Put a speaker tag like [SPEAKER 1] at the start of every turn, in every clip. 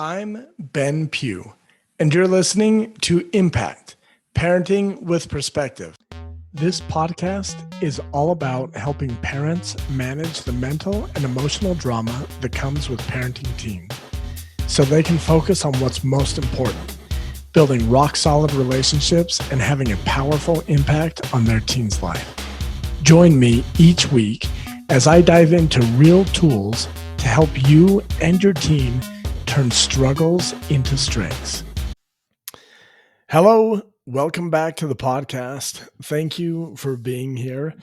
[SPEAKER 1] I'm Ben Pugh, and you're listening to Impact Parenting with Perspective. This podcast is all about helping parents manage the mental and emotional drama that comes with parenting teens so they can focus on what's most important, building rock solid relationships and having a powerful impact on their teen's life. Join me each week as I dive into real tools to help you and your teen turn struggles into strengths. Hello, welcome back to the podcast. Thank you for being here.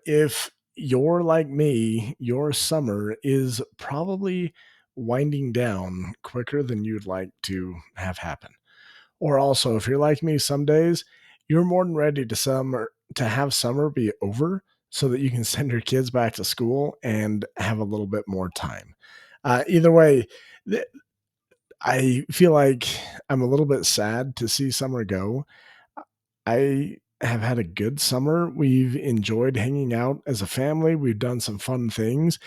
[SPEAKER 1] If you're like me, your summer is probably winding down quicker than you'd like to have happen. Or also, if you're like me, some days you're more than ready to have summer be over so that you can send your kids back to school and have a little bit more time. Either way, I feel like I'm a little bit sad to see summer go. I have had a good summer. We've enjoyed hanging out as a family. We've done some fun things.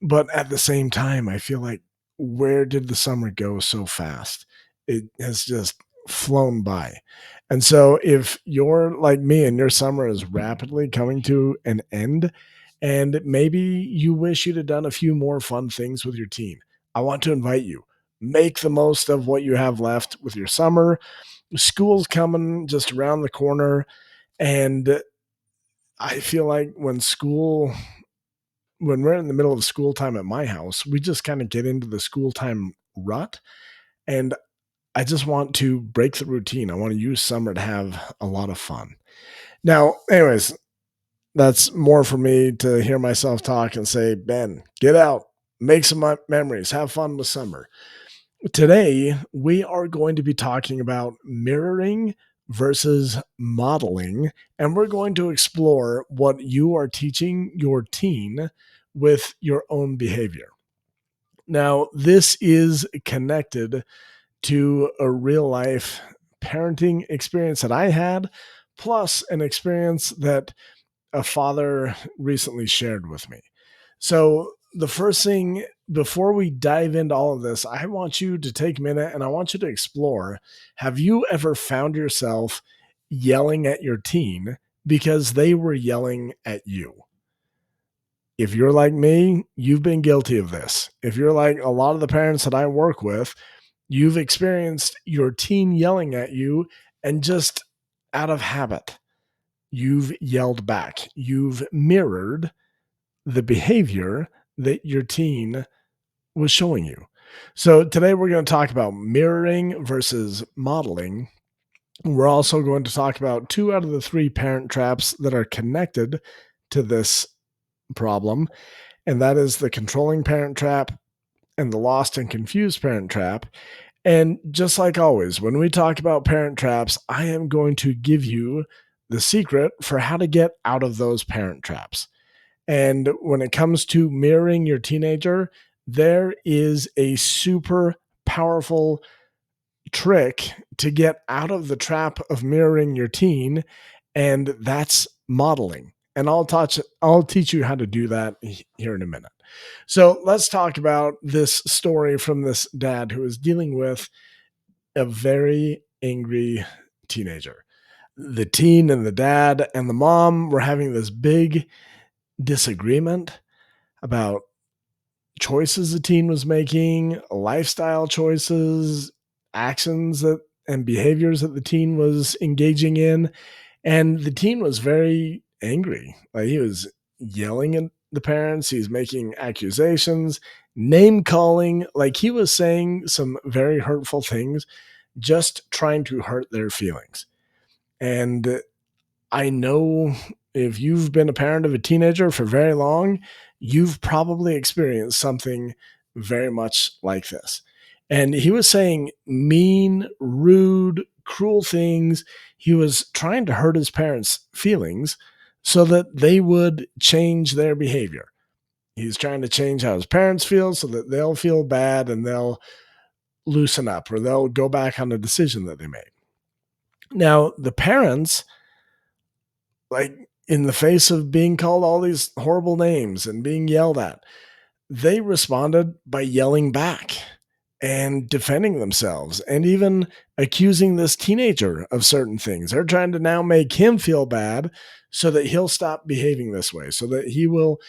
[SPEAKER 1] But at the same time, I feel like, where did the summer go so fast? It has just flown by. And so if you're like me and your summer is rapidly coming to an end, and maybe you wish you'd have done a few more fun things with your teen, I want to invite you. Make the most of what you have left with your summer. School's coming just around the corner. And I feel like when we're in the middle of school time at my house, we just kind of get into the school time rut. And I just want to break the routine. I want to use summer to have a lot of fun. Now, anyways, that's more for me to hear myself talk and say, Ben, get out, make some memories, have fun with summer. Today, we are going to be talking about mirroring versus modeling, and we're going to explore what you are teaching your teen with your own behavior. Now, this is connected to a real life parenting experience that I had, plus an experience that a father recently shared with me. So, the first thing, before we dive into all of this, I want you to take a minute and I want you to explore, have you ever found yourself yelling at your teen because they were yelling at you? If you're like me, you've been guilty of this. If you're like a lot of the parents that I work with, you've experienced your teen yelling at you, and just out of habit, you've yelled back. You've mirrored the behavior that your teen was showing you. So today we're going to talk about mirroring versus modeling. We're also going to talk about 2 out of the 3 parent traps that are connected to this problem, and that is the controlling parent trap and the lost and confused parent trap. And just like always, when we talk about parent traps, I am going to give you the secret for how to get out of those parent traps. And when it comes to mirroring your teenager, there is a super powerful trick to get out of the trap of mirroring your teen, and that's modeling. And I'll teach you how to do that here in a minute. So let's talk about this story from this dad who is dealing with a very angry teenager. The teen and the dad and the mom were having this big disagreement about choices the teen was making, lifestyle choices, actions that and behaviors that the teen was engaging in. And the teen was very angry. Like, he was yelling at the parents, he's making accusations, name calling, like he was saying some very hurtful things, just trying to hurt their feelings. And I know if you've been a parent of a teenager for very long, you've probably experienced something very much like this. And he was saying mean, rude, cruel things. He was trying to hurt his parents' feelings so that they would change their behavior. He's trying to change how his parents feel so that they'll feel bad and they'll loosen up, or they'll go back on the decision that they made. Now, the parents, like, in the face of being called all these horrible names and being yelled at, they responded by yelling back. and defending themselves and even accusing this teenager of certain things. They're trying to now make him feel bad so that he'll stop behaving this way, so that he will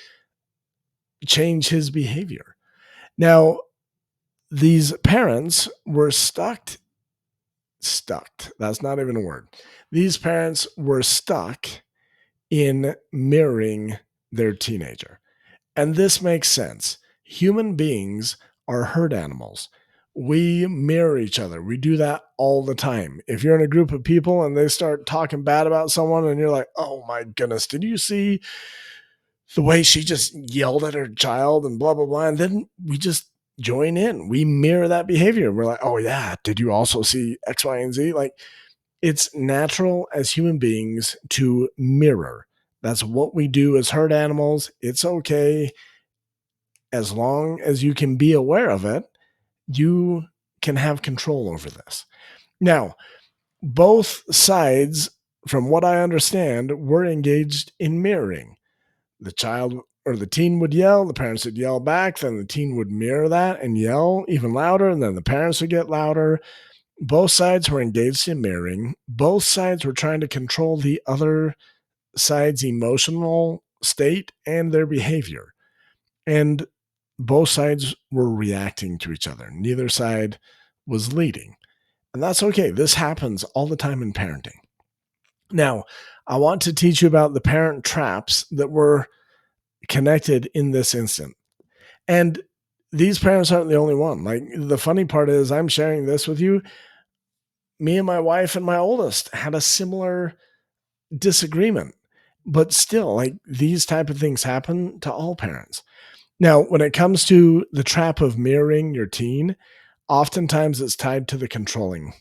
[SPEAKER 1] change his behavior. Now, these parents were stuck. That's not even a word. These parents were stuck in mirroring their teenager. And this makes sense. Human beings are herd animals. We mirror each other. We do that all the time. If you're in a group of people and they start talking bad about someone and you're like, oh my goodness, did you see the way she just yelled at her child and blah, blah, blah. And then we just join in. We mirror that behavior. We're like, oh yeah, did you also see X, Y, and Z? Like, it's natural as human beings to mirror. That's what we do as herd animals. It's okay as long as you can be aware of it, you can have control over this. Now, both sides, from what I understand, were engaged in mirroring. The child or the teen would yell, the parents would yell back, then the teen would mirror that and yell even louder, and then the parents would get louder. Both sides were engaged in mirroring. Both sides were trying to control the other side's emotional state and their behavior. And both sides were reacting to each other. Neither side was leading. And that's okay. This happens all the time in parenting. Now, I want to teach you about the parent traps that were connected in this instant. And these parents aren't the only one. Like, the funny part is, I'm sharing this with you. Me and my wife and my oldest had a similar disagreement, but still, like, these type of things happen to all parents. Now, when it comes to the trap of mirroring your teen, oftentimes it's tied to the controlling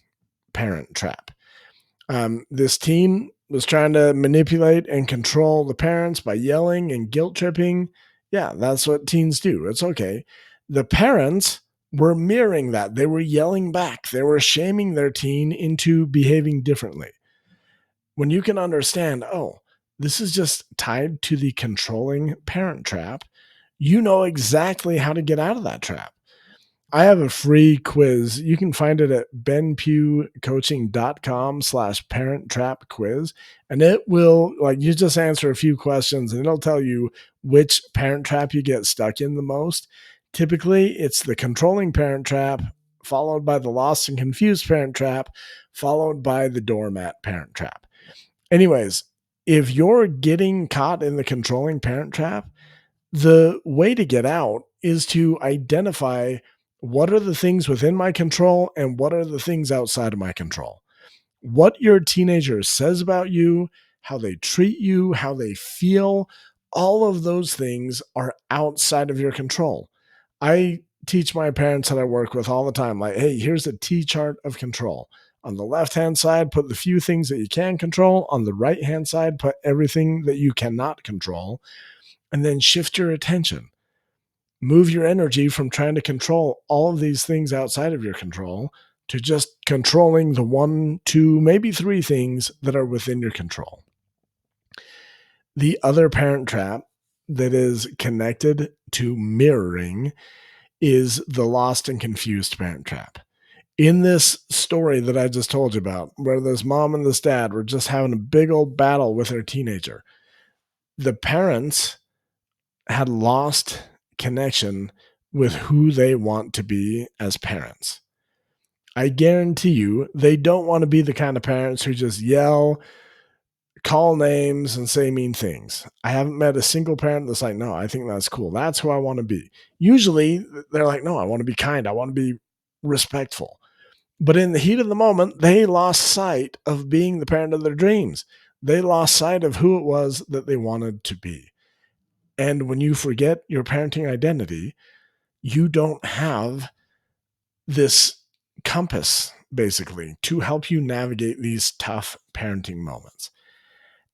[SPEAKER 1] parent trap. This teen was trying to manipulate and control the parents by yelling and guilt tripping. Yeah, that's what teens do. It's okay. The parents were mirroring that. They were yelling back. They were shaming their teen into behaving differently. When you can understand, oh, this is just tied to the controlling parent trap, you know exactly how to get out of that trap. I have a free quiz. You can find it at benpughcoaching.com/parent trap quiz. And it will, like, you just answer a few questions and it'll tell you which parent trap you get stuck in the most. Typically, it's the controlling parent trap, followed by the lost and confused parent trap, followed by the doormat parent trap. Anyways, if you're getting caught in the controlling parent trap, the way to get out is to identify what are the things within my control and what are the things outside of my control. What your teenager says about you, how they treat you, how they feel, all of those things are outside of your control. I teach my parents that I work with all the time, like, hey, here's a T chart of control. On the left-hand side, put the few things that you can control. On the right-hand side, put everything that you cannot control. And then shift your attention. Move your energy from trying to control all of these things outside of your control to just controlling the 1, 2, maybe 3 things that are within your control. The other parent trap that is connected to mirroring is the lost and confused parent trap. In this story that I just told you about, where this mom and this dad were just having a big old battle with their teenager, the parents had lost connection with who they want to be as parents. I guarantee you, they don't want to be the kind of parents who just yell, call names, and say mean things. I haven't met a single parent that's like, no, I think that's cool. That's who I want to be. Usually, they're like, no, I want to be kind. I want to be respectful. But in the heat of the moment, they lost sight of being the parent of their dreams. They lost sight of who it was that they wanted to be. And when you forget your parenting identity, you don't have this compass, basically, to help you navigate these tough parenting moments.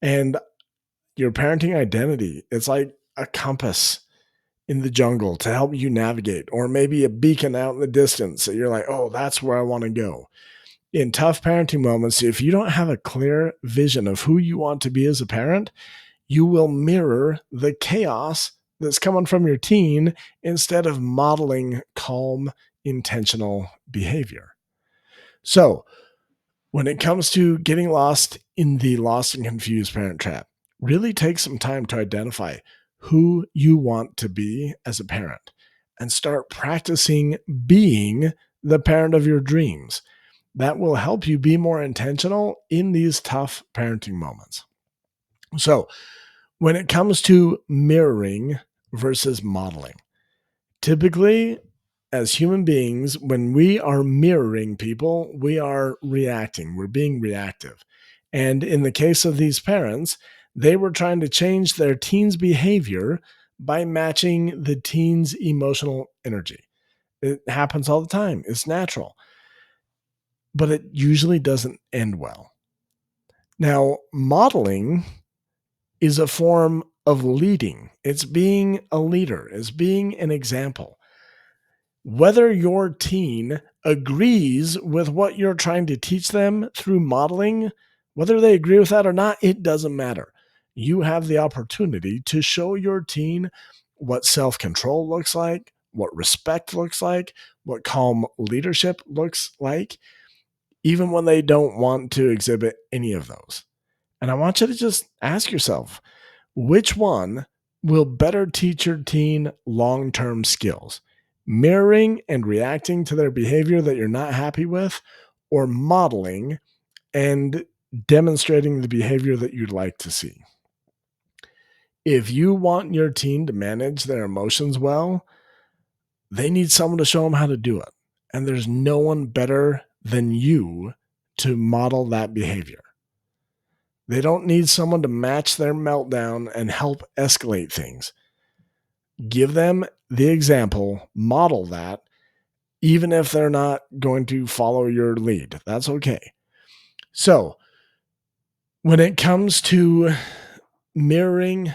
[SPEAKER 1] And your parenting identity, it's like a compass in the jungle to help you navigate, or maybe a beacon out in the distance that you're like, oh, that's where I want to go. In tough parenting moments, if you don't have a clear vision of who you want to be as a parent, you will mirror the chaos that's coming from your teen instead of modeling calm, intentional behavior. So, when it comes to getting lost in the lost and confused parent trap, really take some time to identify who you want to be as a parent and start practicing being the parent of your dreams. That will help you be more intentional in these tough parenting moments. So, when it comes to mirroring versus modeling, typically, as human beings, when we are mirroring people, we are reacting, we're being reactive. And in the case of these parents, they were trying to change their teen's behavior by matching the teen's emotional energy. It happens all the time, it's natural, but it usually doesn't end well. Now, modeling is a form of leading, it's being a leader, it's being an example. Whether your teen agrees with what you're trying to teach them through modeling, whether they agree with that or not, it doesn't matter. You have the opportunity to show your teen what self control looks like, what respect looks like, what calm leadership looks like, even when they don't want to exhibit any of those. And I want you to just ask yourself, which one will better teach your teen long term skills? Mirroring and reacting to their behavior that you're not happy with, or modeling and demonstrating the behavior that you'd like to see? If you want your teen to manage their emotions well, they need someone to show them how to do it. And there's no one better than you to model that behavior. They don't need someone to match their meltdown and help escalate things. Give them the example, model that, even if they're not going to follow your lead. That's okay. So, when it comes to mirroring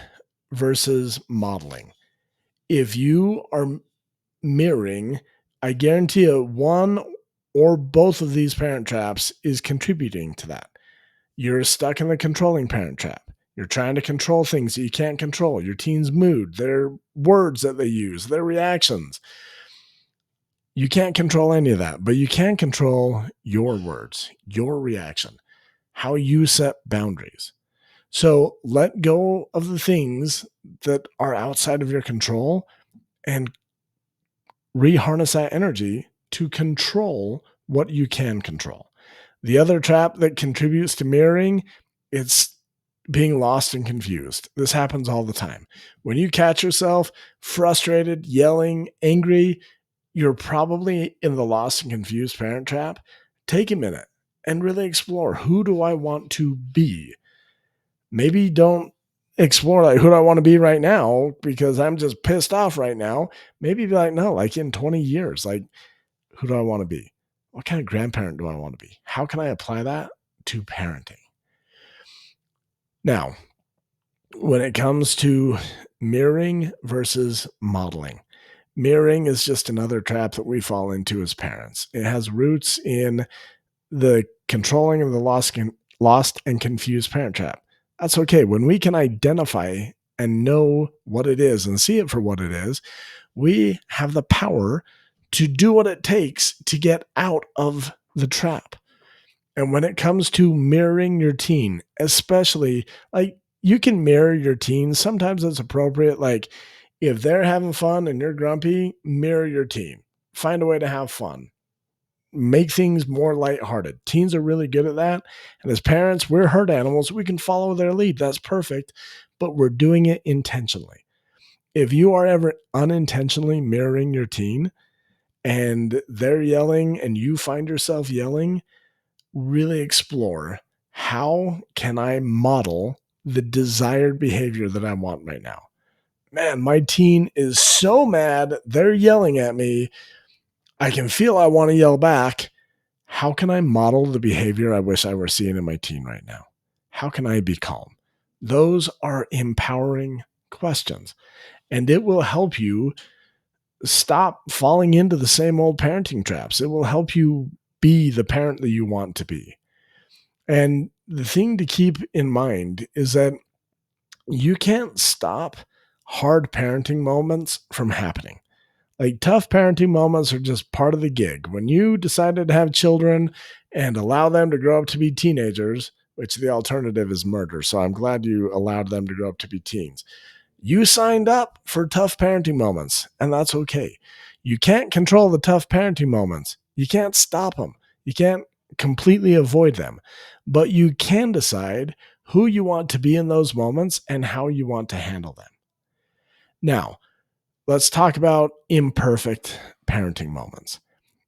[SPEAKER 1] versus modeling, if you are mirroring, I guarantee you one or both of these parent traps is contributing to that. You're stuck in the controlling parent trap. You're trying to control things that you can't control, your teen's mood, their words that they use, their reactions. You can't control any of that, but you can control your words, your reaction, how you set boundaries. So let go of the things that are outside of your control and reharness that energy to control what you can control. The other trap that contributes to mirroring, it's being lost and confused. This happens all the time. When you catch yourself frustrated, yelling, angry, you're probably in the lost and confused parent trap. Take a minute and really explore, who do I want to be? Maybe don't explore like, who do I want to be right now because I'm just pissed off right now. Maybe be like, no, like in 20 years, like, who do I want to be? What kind of grandparent do I want to be? How can I apply that to parenting? Now, when it comes to mirroring versus modeling, mirroring is just another trap that we fall into as parents. It has roots in the controlling of the lost and confused parent trap. That's okay. When we can identify and know what it is and see it for what it is, we have the power to do what it takes to get out of the trap. And when it comes to mirroring your teen, especially, like, you can mirror your teen. Sometimes it's appropriate. Like, if they're having fun and you're grumpy, mirror your teen. Find a way to have fun. Make things more lighthearted. Teens are really good at that. And as parents, we're herd animals. We can follow their lead. That's perfect. But we're doing it intentionally. If you are ever unintentionally mirroring your teen and they're yelling and you find yourself yelling, really explore, how can I model the desired behavior that I want right now? Man, my teen is so mad. They're yelling at me. I can feel I want to yell back. How can I model the behavior I wish I were seeing in my teen right now? How can I be calm? Those are empowering questions, and it will help you stop falling into the same old parenting traps. It will help you be the parent that you want to be. And the thing to keep in mind is that you can't stop hard parenting moments from happening. Like tough parenting moments are just part of the gig. When you decided to have children and allow them to grow up to be teenagers, which the alternative is murder. So I'm glad you allowed them to grow up to be teens. You signed up for tough parenting moments, and that's okay. You can't control the tough parenting moments. You can't stop them. You can't completely avoid them, but you can decide who you want to be in those moments and how you want to handle them. Now, let's talk about imperfect parenting moments.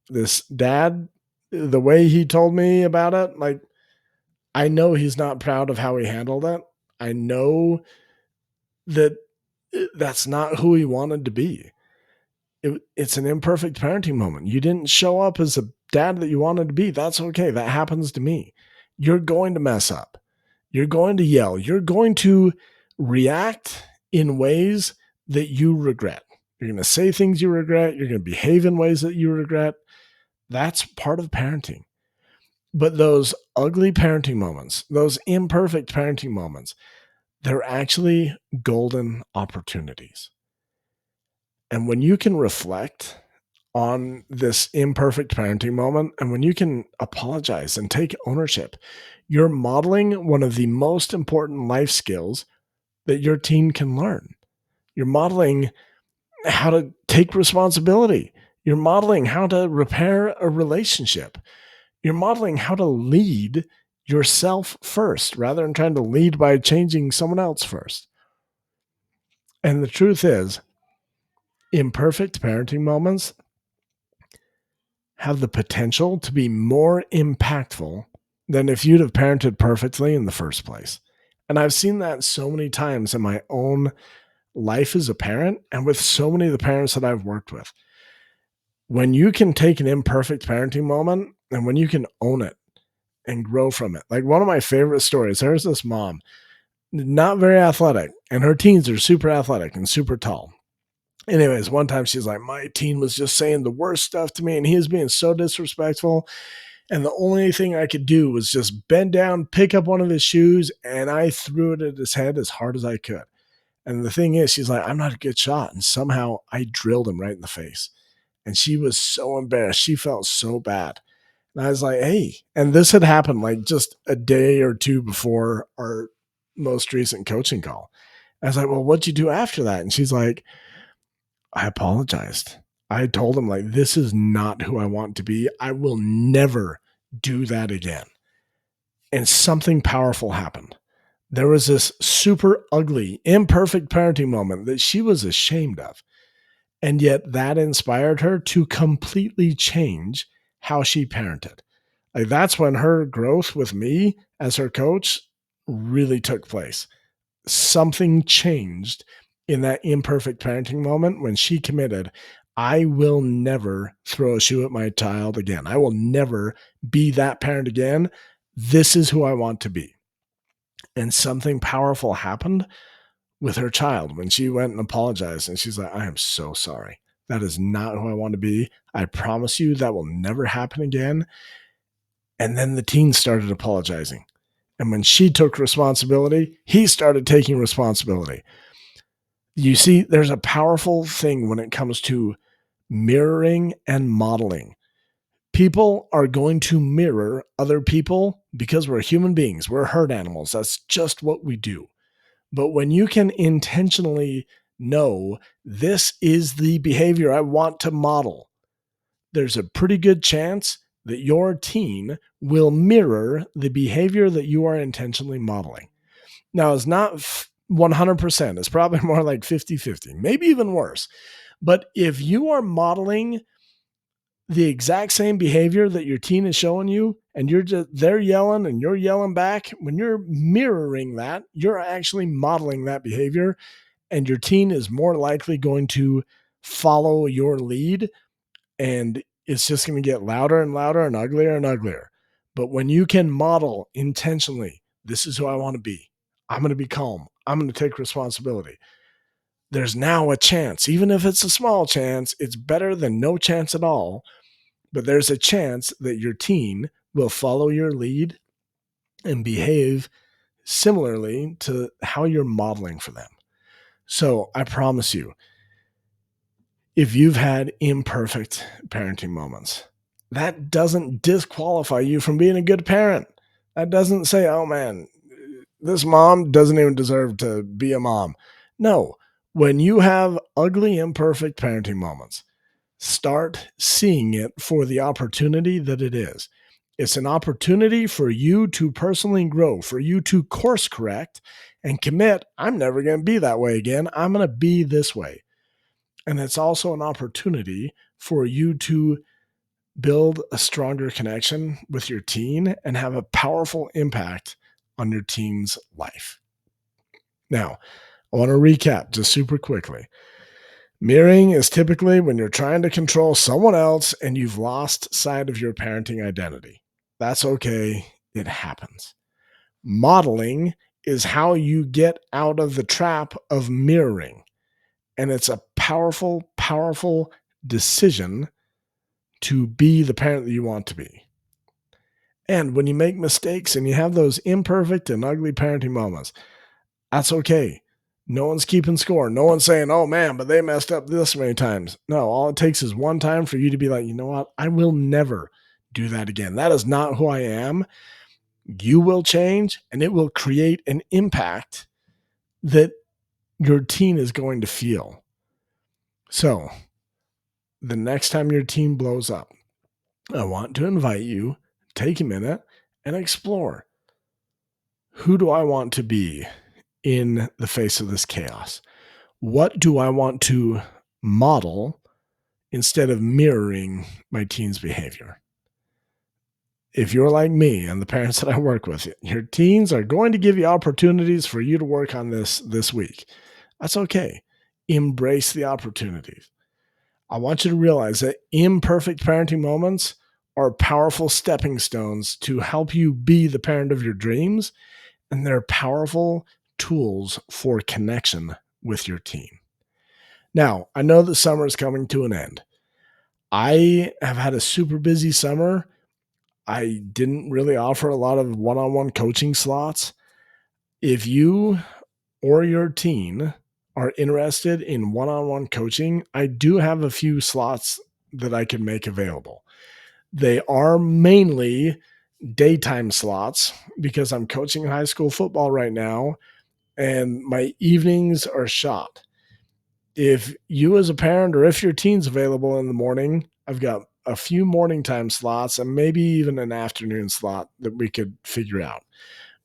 [SPEAKER 1] This dad, the way he told me about it, like, I know he's not proud of how he handled it. I know that that's not who he wanted to be. It's an imperfect parenting moment. You didn't show up as a dad that you wanted to be. That's okay. That happens to me. You're going to mess up. You're going to yell. You're going to react in ways that you regret. You're going to say things you regret. You're going to behave in ways that you regret. That's part of parenting. But those ugly parenting moments, those imperfect parenting moments, they're actually golden opportunities. And when you can reflect on this imperfect parenting moment, and when you can apologize and take ownership, you're modeling one of the most important life skills that your teen can learn. You're modeling how to take responsibility. You're modeling how to repair a relationship. You're modeling how to lead yourself first rather than trying to lead by changing someone else first. And the truth is, imperfect parenting moments have the potential to be more impactful than if you'd have parented perfectly in the first place. And I've seen that so many times in my own life as a parent and with so many of the parents that I've worked with. When you can take an imperfect parenting moment and when you can own it and grow from it. Like one of my favorite stories, there's this mom, not very athletic, and her teens are super athletic and super tall. Anyways, one time she's like, my teen was just saying the worst stuff to me and he was being so disrespectful. And the only thing I could do was just bend down, pick up one of his shoes, and I threw it at his head as hard as I could. And the thing is, she's like, I'm not a good shot. And somehow I drilled him right in the face. And she was so embarrassed. She felt so bad. And I was like, hey, and this had happened like just a day or two before our most recent coaching call. I was like, well, what'd you do after that? And she's like, I apologized. I told him, like, this is not who I want to be. I will never do that again. And something powerful happened. There was this super ugly, imperfect parenting moment that she was ashamed of. And yet that inspired her to completely change how she parented. Like that's when her growth with me as her coach really took place. Something changed in that imperfect parenting moment when she committed, I will never throw a shoe at my child again. I will never be that parent again. This is who I want to be. And something powerful happened with her child when she went and apologized. And she's like, I am so sorry. That is not who I want to be. I promise you that will never happen again. And then the teen started apologizing. And when she took responsibility, he started taking responsibility. You see, there's a powerful thing when it comes to mirroring and modeling. People are going to mirror other people because we're human beings. We're herd animals. That's just what we do. But when you can intentionally know this is the behavior I want to model, there's a pretty good chance that your teen will mirror the behavior that you are intentionally modeling. Now, it's not 100%. It's probably more like 50-50, maybe even worse. But if you are modeling the exact same behavior that your teen is showing you and they're yelling and you're yelling back, when you're mirroring that, you're actually modeling that behavior and your teen is more likely going to follow your lead and it's just going to get louder and louder and uglier and uglier. But when you can model intentionally, this is who I want to be. I'm going to be calm. I'm going to take responsibility. There's now a chance, even if it's a small chance, it's better than no chance at all. But there's a chance that your teen will follow your lead and behave similarly to how you're modeling for them. So I promise you, If you've had imperfect parenting moments, that doesn't disqualify you from being a good parent. That doesn't say, oh man, this mom doesn't even deserve to be a mom. No, when you have ugly, imperfect parenting moments, start seeing it for the opportunity that it is. It's an opportunity for you to personally grow, for you to course correct and commit. I'm never going to be that way again. I'm going to be this way. And it's also an opportunity for you to build a stronger connection with your teen and have a powerful impact on your teen's life. Now, I want to recap just super quickly. Mirroring is typically when you're trying to control someone else and you've lost sight of your parenting identity. That's okay, it happens. Modeling is how you get out of the trap of mirroring. And it's a powerful, powerful decision to be the parent that you want to be. And when you make mistakes and you have those imperfect and ugly parenting moments, that's okay. No one's keeping score. No one's saying, oh man, but they messed up this many times. No, all it takes is one time for you to be like, you know what? I will never do that again. That is not who I am. You will change and it will create an impact that your teen is going to feel. So the next time your teen blows up, I want to invite you, take a minute and explore, who do I want to be in the face of this chaos? What do I want to model instead of mirroring my teen's behavior? If you're like me and the parents that I work with, your teens are going to give you opportunities for you to work on this week. That's okay. Embrace the opportunities. I want you to realize that imperfect parenting moments are powerful stepping stones to help you be the parent of your dreams, and they're powerful tools for connection with your teen. Now, I know that summer is coming to an end. I have had a super busy summer. I didn't really offer a lot of one-on-one coaching slots. If you or your teen are interested in one-on-one coaching, I do have a few slots that I can make available. They are mainly daytime slots because I'm coaching high school football right now and my evenings are shot. If you as a parent or if your teen's available in the morning, I've got a few morning time slots and maybe even an afternoon slot that we could figure out.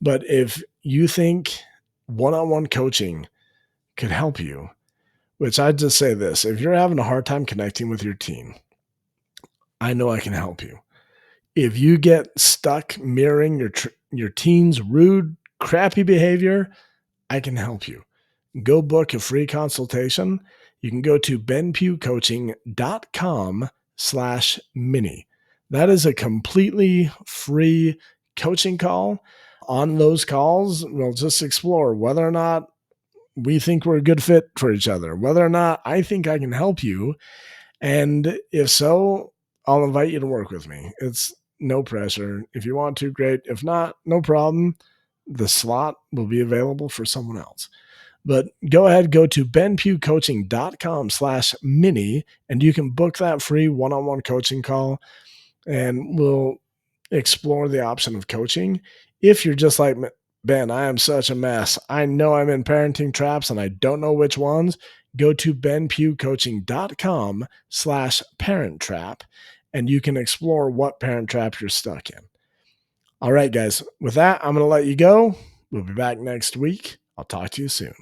[SPEAKER 1] But if you think one-on-one coaching could help you, which I'd just say this, if you're having a hard time connecting with your teen, I know I can help you. If you get stuck mirroring your teen's rude, crappy behavior, I can help you. Go book a free consultation. You can go to benpughcoaching.com/mini. That is a completely free coaching call. On those calls, we'll just explore whether or not we think we're a good fit for each other, whether or not I think I can help you. And if so, I'll invite you to work with me. It's no pressure. If you want to, great. If not, no problem. The slot will be available for someone else. But go ahead, go to benpughcoaching.com/mini, and you can book that free one-on-one coaching call, and we'll explore the option of coaching. If you're just like, Ben, I am such a mess. I know I'm in parenting traps and I don't know which ones. Go to benpughcoaching.com/parent trap, and you can explore what parent trap you're stuck in. All right, guys, with that, I'm going to let you go. We'll be back next week. I'll talk to you soon.